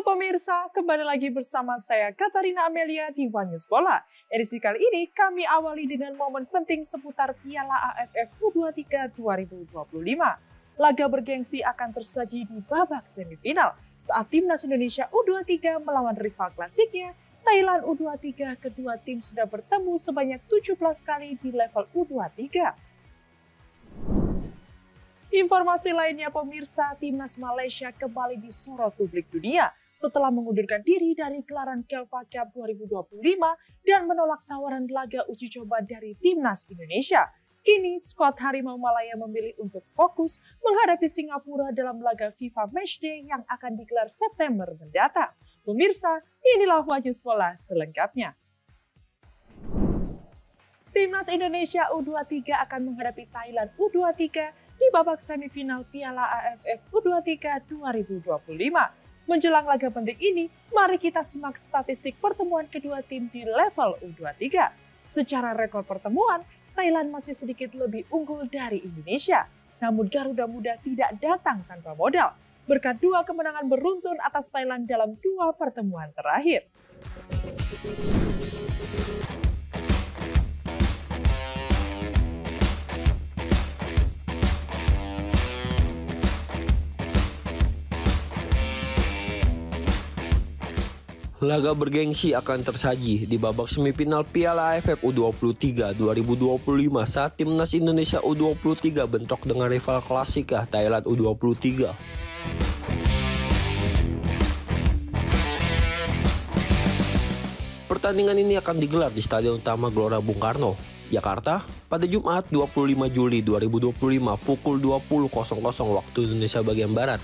Halo pemirsa, kembali lagi bersama saya Katarina Amelia di One News Bola. Edisi kali ini kami awali dengan momen penting seputar Piala AFF U23 2025. Laga bergengsi akan tersaji di babak semifinal saat Timnas Indonesia U23 melawan rival klasiknya Thailand U23. Kedua tim sudah bertemu sebanyak 17 kali di level U23. Informasi lainnya pemirsa, Timnas Malaysia kembali disorot publik dunia setelah mengundurkan diri dari gelaran Kelva Cup 2025 dan menolak tawaran laga uji coba dari Timnas Indonesia. Kini skuad Harimau Malaya memilih untuk fokus menghadapi Singapura dalam laga FIFA Matchday yang akan digelar September mendatang. Pemirsa, inilah One News Bola selengkapnya. Timnas Indonesia U23 akan menghadapi Thailand U23 di babak semifinal Piala AFF U23 2025. Menjelang laga penting ini, mari kita simak statistik pertemuan kedua tim di level U23. Secara rekor pertemuan, Thailand masih sedikit lebih unggul dari Indonesia. Namun Garuda Muda tidak datang tanpa modal, berkat dua kemenangan beruntun atas Thailand dalam dua pertemuan terakhir. Laga bergengsi akan tersaji di babak semifinal Piala AFF U23 2025 saat Timnas Indonesia U23 bentrok dengan rival klasik Thailand U23. Pertandingan ini akan digelar di Stadion Utama Gelora Bung Karno, Jakarta pada Jumat 25 Juli 2025 pukul 20.00 waktu Indonesia bagian Barat.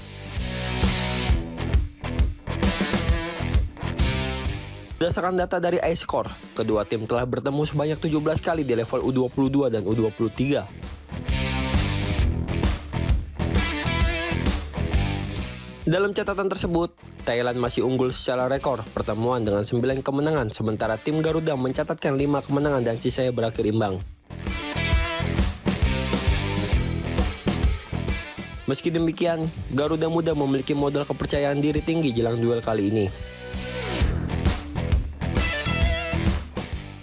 Berdasarkan data dari iScore, kedua tim telah bertemu sebanyak 17 kali di level U22 dan U23. Dalam catatan tersebut, Thailand masih unggul secara rekor pertemuan dengan 9 kemenangan, sementara tim Garuda mencatatkan 5 kemenangan dan sisanya berakhir imbang. Meski demikian, Garuda Muda memiliki modal kepercayaan diri tinggi jelang duel kali ini.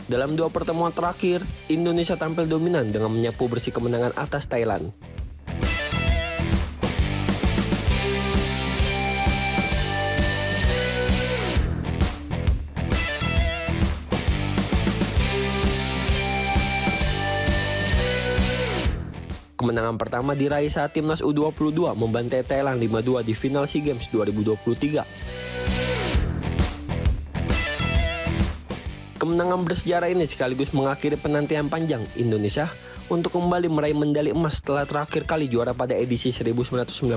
Dalam dua pertemuan terakhir, Indonesia tampil dominan dengan menyapu bersih kemenangan atas Thailand. Kemenangan pertama diraih saat Timnas U22 membantai Thailand 5-2 di final SEA Games 2023. Kemenangan bersejarah ini sekaligus mengakhiri penantian panjang Indonesia untuk kembali meraih medali emas setelah terakhir kali juara pada edisi 1991.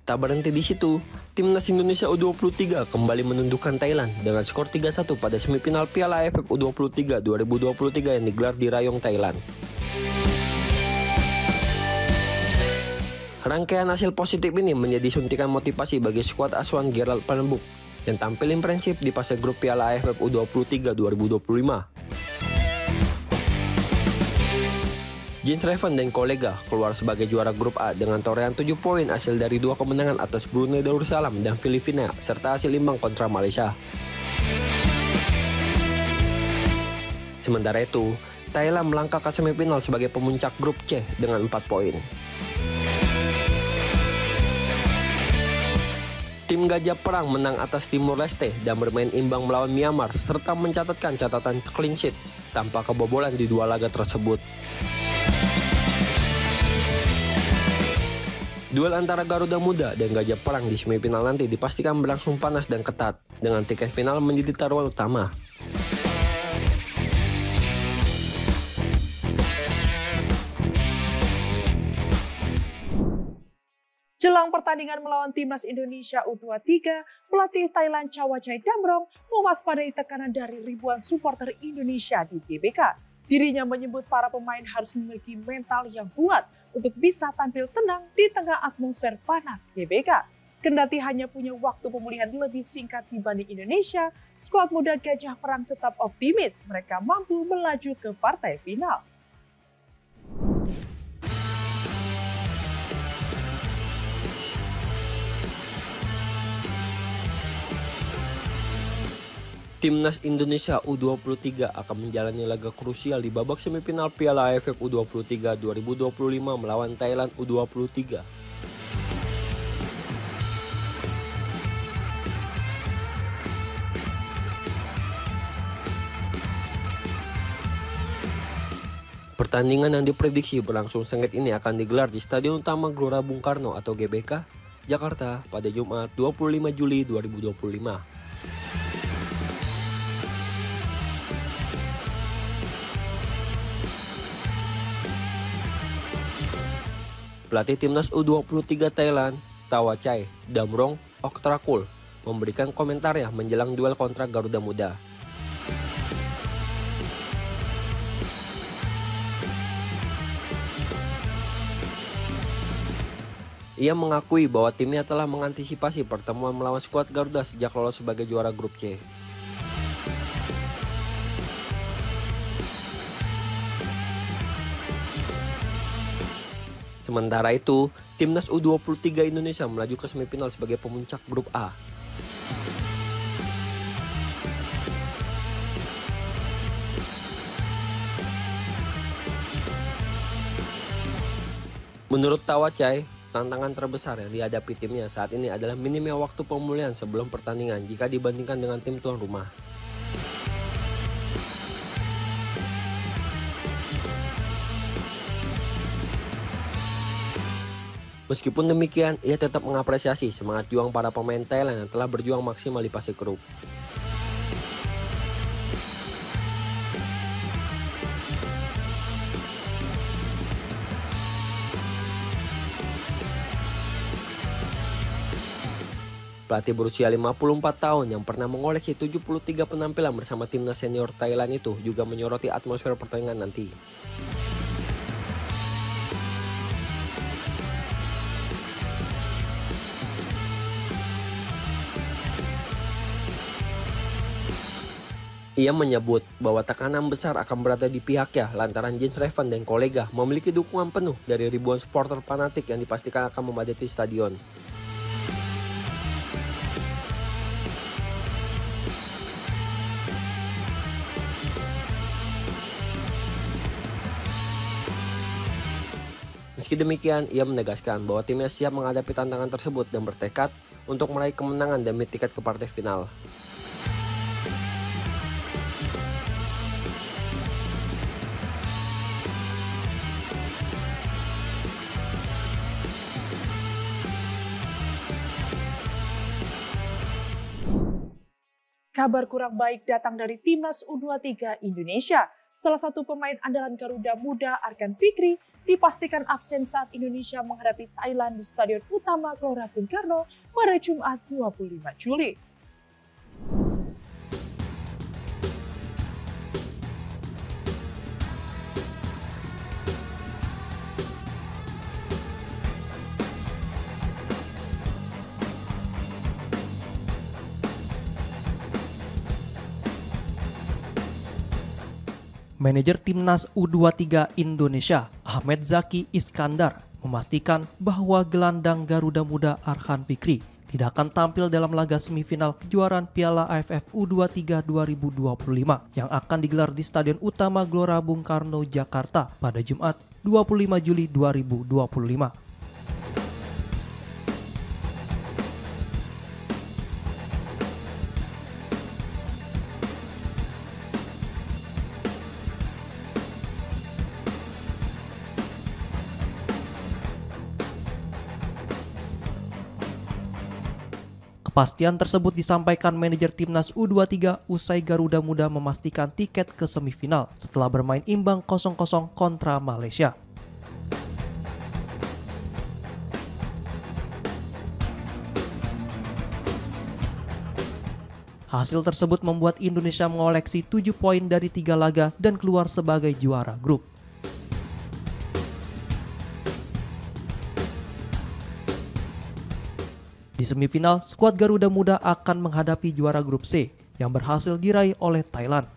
Tak berhenti di situ, Timnas Indonesia U23 kembali menundukkan Thailand dengan skor 3-1 pada semifinal Piala AFF U23 2023 yang digelar di Rayong, Thailand. Rangkaian hasil positif ini menjadi suntikan motivasi bagi skuad asuhan Gerald Van den Boeck yang tampil impresif di fase grup Piala AFF U23 2025. Jens Reven dan kolega keluar sebagai juara grup A dengan torehan 7 poin hasil dari 2 kemenangan atas Brunei Darussalam dan Filipina serta hasil imbang kontra Malaysia. Sementara itu, Thailand melangkah ke semifinal sebagai pemuncak grup C dengan 4 poin. Tim Gajah Perang menang atas Timur Leste dan bermain imbang melawan Myanmar serta mencatatkan catatan clean sheet tanpa kebobolan di dua laga tersebut. Duel antara Garuda Muda dan Gajah Perang di semifinal nanti dipastikan berlangsung panas dan ketat dengan tiket final menjadi taruhan utama. Jelang pertandingan melawan Timnas Indonesia U23, pelatih Thailand Chawachai Damrong mewaspadai tekanan dari ribuan supporter Indonesia di GBK. Dirinya menyebut para pemain harus memiliki mental yang kuat untuk bisa tampil tenang di tengah atmosfer panas GBK. Kendati hanya punya waktu pemulihan lebih singkat dibanding Indonesia, skuad muda Gajah Perang tetap optimis mereka mampu melaju ke partai final. Timnas Indonesia U23 akan menjalani laga krusial di babak semifinal Piala AFF U23 2025 melawan Thailand U23. Pertandingan yang diprediksi berlangsung sengit ini akan digelar di Stadion Utama Gelora Bung Karno atau GBK, Jakarta pada Jumat 25 Juli 2025. Pelatih Timnas U23 Thailand, Thawachai Damrong Oktrakul, memberikan komentarnya menjelang duel kontra Garuda Muda. Ia mengakui bahwa timnya telah mengantisipasi pertemuan melawan skuad Garuda sejak lolos sebagai juara grup C. Sementara itu, Timnas U23 Indonesia melaju ke semifinal sebagai pemuncak grup A. Menurut Thawachai, tantangan terbesar yang dihadapi timnya saat ini adalah minimnya waktu pemulihan sebelum pertandingan jika dibandingkan dengan tim tuan rumah. Meskipun demikian, ia tetap mengapresiasi semangat juang para pemain Thailand yang telah berjuang maksimal di fase grup. Pelatih berusia 54 tahun yang pernah mengoleksi 73 penampilan bersama timnas senior Thailand itu juga menyoroti atmosfer pertandingan nanti. Ia menyebut bahwa tekanan besar akan berada di pihaknya lantaran Jens Revan dan kolega memiliki dukungan penuh dari ribuan supporter fanatik yang dipastikan akan memadati stadion. Meski demikian, ia menegaskan bahwa timnya siap menghadapi tantangan tersebut dan bertekad untuk meraih kemenangan demi tiket ke partai final. Kabar kurang baik datang dari Timnas U23 Indonesia. Salah satu pemain andalan Garuda Muda, Arkan Fikri, dipastikan absen saat Indonesia menghadapi Thailand di Stadion Utama Gelora Bung Karno pada Jumat 25 Juli. Manajer Timnas U23 Indonesia, Ahmed Zaki Iskandar, memastikan bahwa gelandang Garuda Muda Arkan Fikri tidak akan tampil dalam laga semifinal kejuaraan Piala AFF U23 2025 yang akan digelar di Stadion Utama Gelora Bung Karno, Jakarta pada Jumat 25 Juli 2025. Kepastian tersebut disampaikan manajer Timnas U23 usai Garuda Muda memastikan tiket ke semifinal setelah bermain imbang 0-0 kontra Malaysia. Hasil tersebut membuat Indonesia mengoleksi 7 poin dari 3 laga dan keluar sebagai juara grup. Di semifinal, skuad Garuda Muda akan menghadapi juara grup C yang berhasil diraih oleh Thailand.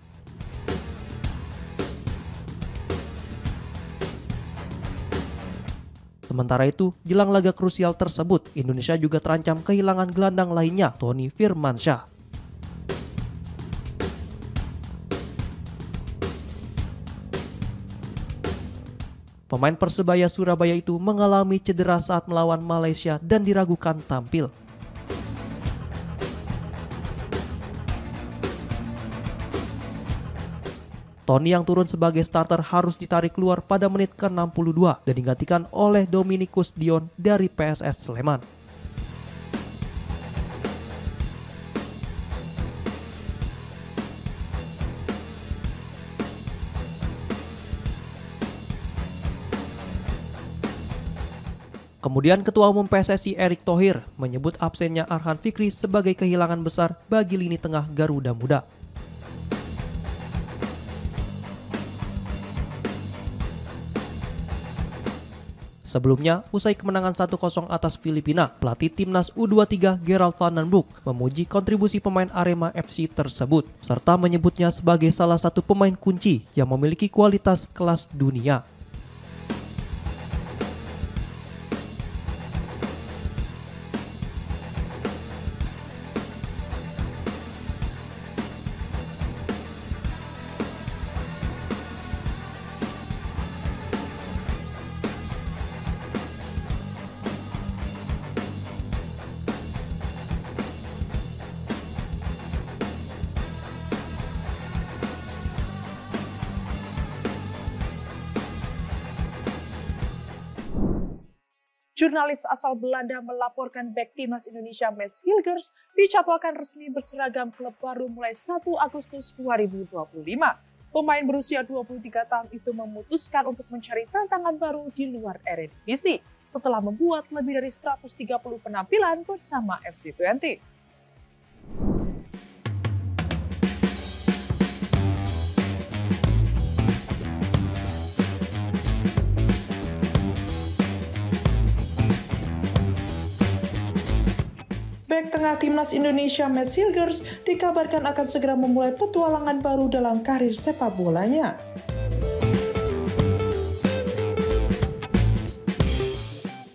Sementara itu, jelang laga krusial tersebut, Indonesia juga terancam kehilangan gelandang lainnya, Tony Firmansyah. pemain Persebaya Surabaya itu mengalami cedera saat melawan Malaysia dan diragukan tampil. Tony yang turun sebagai starter harus ditarik keluar pada menit ke-62 dan digantikan oleh Dominikus Dion dari PSS Sleman. Kemudian Ketua Umum PSSI Erick Thohir menyebut absennya Arhan Fikri sebagai kehilangan besar bagi lini tengah Garuda Muda. Sebelumnya, usai kemenangan 1-0 atas Filipina, pelatih timnas U23 Gerald Van den Broek memuji kontribusi pemain Arema FC tersebut, serta menyebutnya sebagai salah satu pemain kunci yang memiliki kualitas kelas dunia. Jurnalis asal Belanda melaporkan bek timnas Indonesia Mads Hilgers dijadwalkan resmi berseragam klub baru mulai 1 Agustus 2025. Pemain berusia 23 tahun itu memutuskan untuk mencari tantangan baru di luar Eredivisie setelah membuat lebih dari 130 penampilan bersama FC Twente. Bek tengah timnas Indonesia Mads Hilgers dikabarkan akan segera memulai petualangan baru dalam karir sepak bolanya.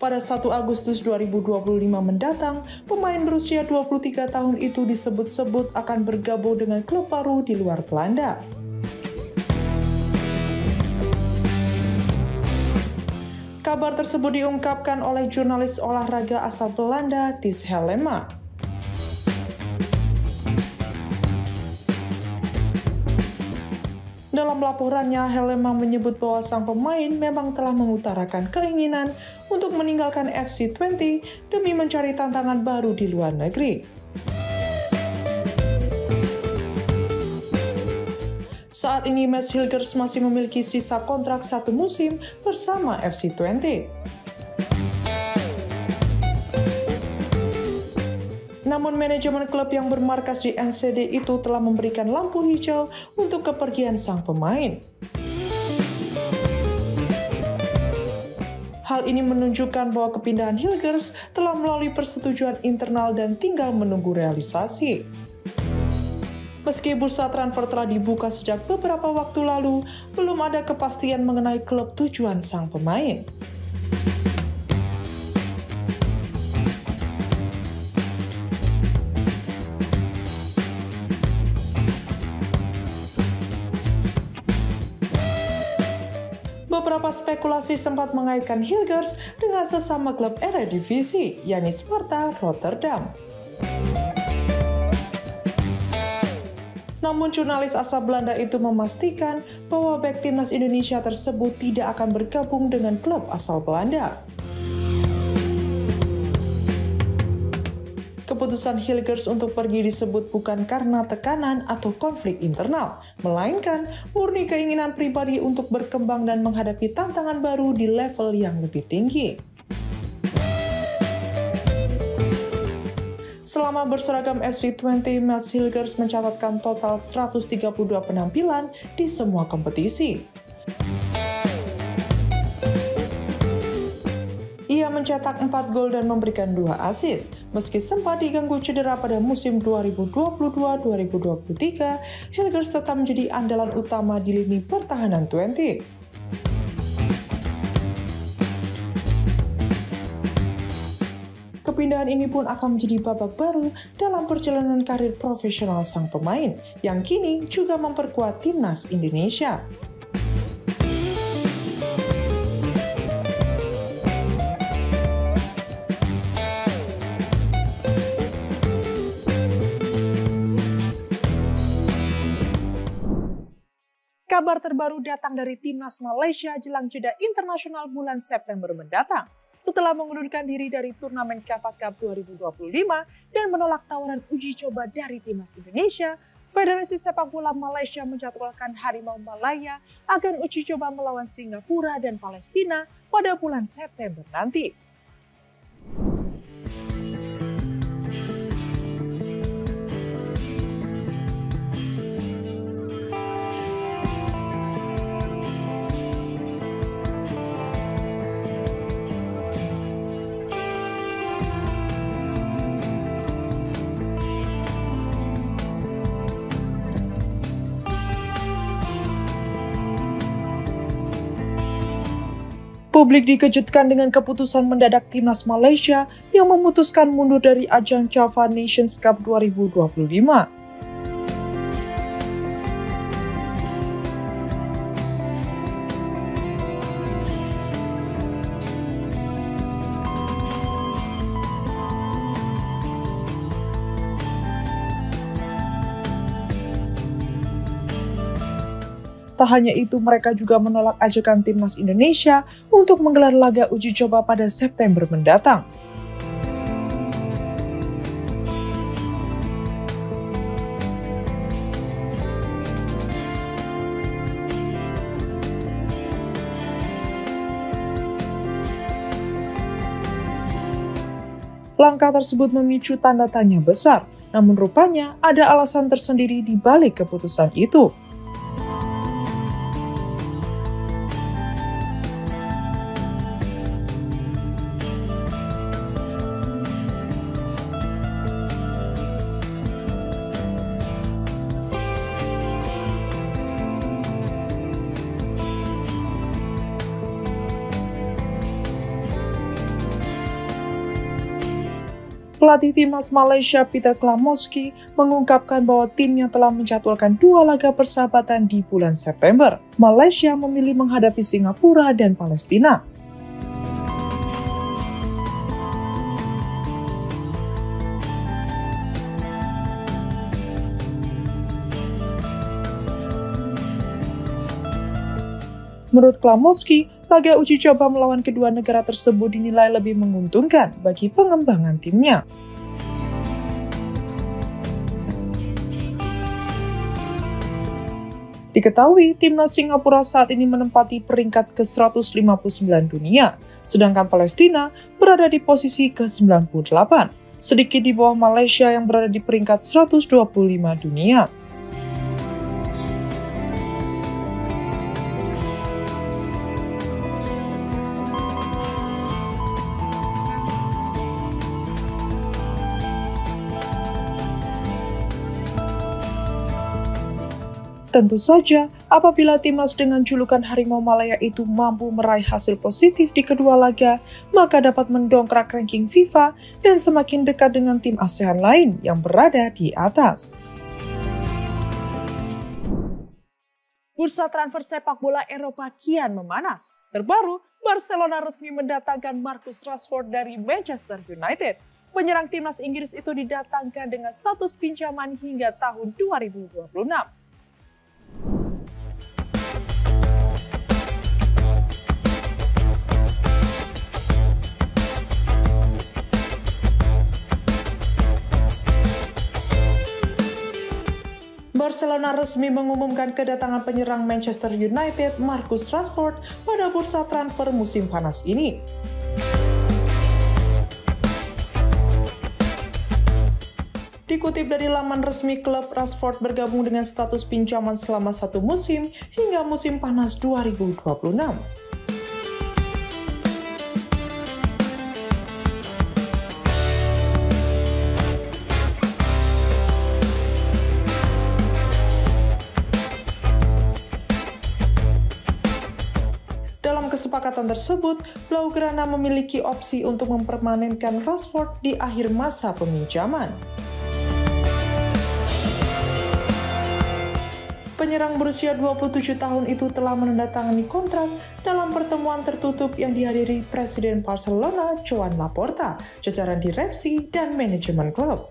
Pada 1 Agustus 2025 mendatang, pemain berusia 23 tahun itu disebut-sebut akan bergabung dengan klub baru di luar Belanda. Kabar tersebut diungkapkan oleh jurnalis olahraga asal Belanda, Thijs Helema. Dalam laporannya, Helema menyebut bahwa sang pemain memang telah mengutarakan keinginan untuk meninggalkan FC Twente demi mencari tantangan baru di luar negeri. Saat ini Mads Hilgers masih memiliki sisa kontrak 1 musim bersama FC Twente. Namun manajemen klub yang bermarkas di NCD itu telah memberikan lampu hijau untuk kepergian sang pemain. Hal ini menunjukkan bahwa kepindahan Hilgers telah melalui persetujuan internal dan tinggal menunggu realisasi. Meski bursa transfer telah dibuka sejak beberapa waktu lalu, belum ada kepastian mengenai klub tujuan sang pemain. Beberapa spekulasi sempat mengaitkan Hilgers dengan sesama klub Eredivisie, yakni Sparta Rotterdam. Namun jurnalis asal Belanda itu memastikan bahwa bek timnas Indonesia tersebut tidak akan bergabung dengan klub asal Belanda. Keputusan Hilgers untuk pergi disebut bukan karena tekanan atau konflik internal, melainkan murni keinginan pribadi untuk berkembang dan menghadapi tantangan baru di level yang lebih tinggi. Selama berseragam FC Twente, Mads Hilgers mencatatkan total 132 penampilan di semua kompetisi. Ia mencetak 4 gol dan memberikan 2 assist. Meski sempat diganggu cedera pada musim 2022-2023, Hilgers tetap menjadi andalan utama di lini pertahanan Twente. Kepindahan ini pun akan menjadi babak baru dalam perjalanan karir profesional sang pemain, yang kini juga memperkuat timnas Indonesia. Kabar terbaru datang dari Timnas Malaysia jelang jeda internasional bulan September mendatang. Setelah mengundurkan diri dari turnamen KAFA Cup 2025 dan menolak tawaran uji coba dari Timnas Indonesia, Federasi Sepak Bola Malaysia menjadwalkan Harimau Malaya akan uji coba melawan Singapura dan Palestina pada bulan September nanti. Publik dikejutkan dengan keputusan mendadak Timnas Malaysia yang memutuskan mundur dari ajang Java Nations Cup 2025. Tak hanya itu, mereka juga menolak ajakan Timnas Indonesia untuk menggelar laga uji coba pada September mendatang. Langkah tersebut memicu tanda tanya besar, namun rupanya ada alasan tersendiri di balik keputusan itu. Pelatih Timnas Malaysia Peter Klamoski mengungkapkan bahwa timnya telah menjadwalkan 2 laga persahabatan di bulan September. Malaysia memilih menghadapi Singapura dan Palestina. Menurut Klamoski, laga uji coba melawan kedua negara tersebut dinilai lebih menguntungkan bagi pengembangan timnya. Diketahui, timnas Singapura saat ini menempati peringkat ke-159 dunia, sedangkan Palestina berada di posisi ke-98, sedikit di bawah Malaysia yang berada di peringkat 125 dunia. Tentu saja, apabila timnas dengan julukan Harimau Malaya itu mampu meraih hasil positif di kedua laga, maka dapat mendongkrak ranking FIFA dan semakin dekat dengan tim ASEAN lain yang berada di atas. Bursa transfer sepak bola Eropa kian memanas. Terbaru, Barcelona resmi mendatangkan Marcus Rashford dari Manchester United. Penyerang timnas Inggris itu didatangkan dengan status pinjaman hingga tahun 2026. Barcelona resmi mengumumkan kedatangan penyerang Manchester United Marcus Rashford pada bursa transfer musim panas ini. Dikutip dari laman resmi klub, Rashford bergabung dengan status pinjaman selama 1 musim hingga musim panas 2026. Dalam kesepakatan tersebut, Blaugrana memiliki opsi untuk mempermanenkan Rashford di akhir masa peminjaman. Penyerang berusia 27 tahun itu telah menandatangani kontrak dalam pertemuan tertutup yang dihadiri Presiden Barcelona Joan Laporta, jajaran direksi dan manajemen klub.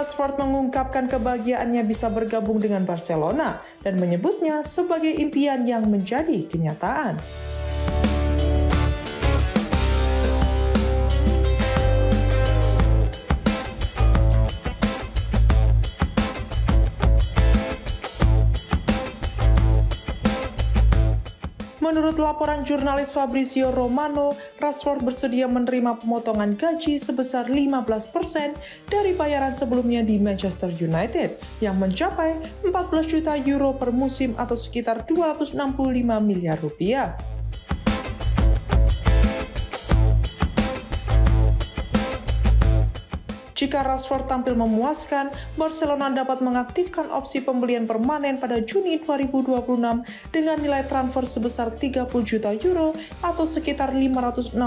Rashford mengungkapkan kebahagiaannya bisa bergabung dengan Barcelona dan menyebutnya sebagai impian yang menjadi kenyataan. Menurut laporan jurnalis Fabrizio Romano, Rashford bersedia menerima pemotongan gaji sebesar 15% dari bayaran sebelumnya di Manchester United yang mencapai 14 juta euro per musim atau sekitar 265 miliar rupiah. Jika Rashford tampil memuaskan, Barcelona dapat mengaktifkan opsi pembelian permanen pada Juni 2026 dengan nilai transfer sebesar 30 juta euro atau sekitar 569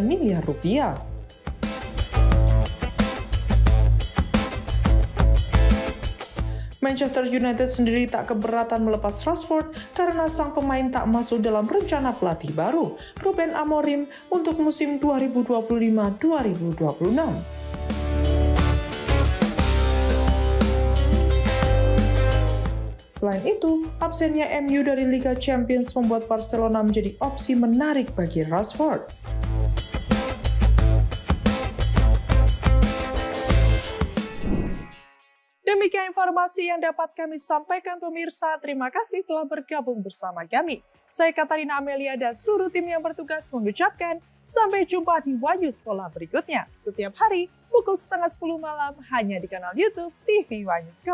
miliar rupiah. Manchester United sendiri tak keberatan melepas Rashford karena sang pemain tak masuk dalam rencana pelatih baru, Ruben Amorim, untuk musim 2025-2026. Selain itu, absennya MU dari Liga Champions membuat Barcelona menjadi opsi menarik bagi Rashford. Demikian informasi yang dapat kami sampaikan pemirsa. Terima kasih telah bergabung bersama kami. Saya Katarina Amelia dan seluruh tim yang bertugas mengucapkan sampai jumpa di One News Pola berikutnya. Setiap hari pukul 9:30 malam hanya di kanal YouTube TV One News.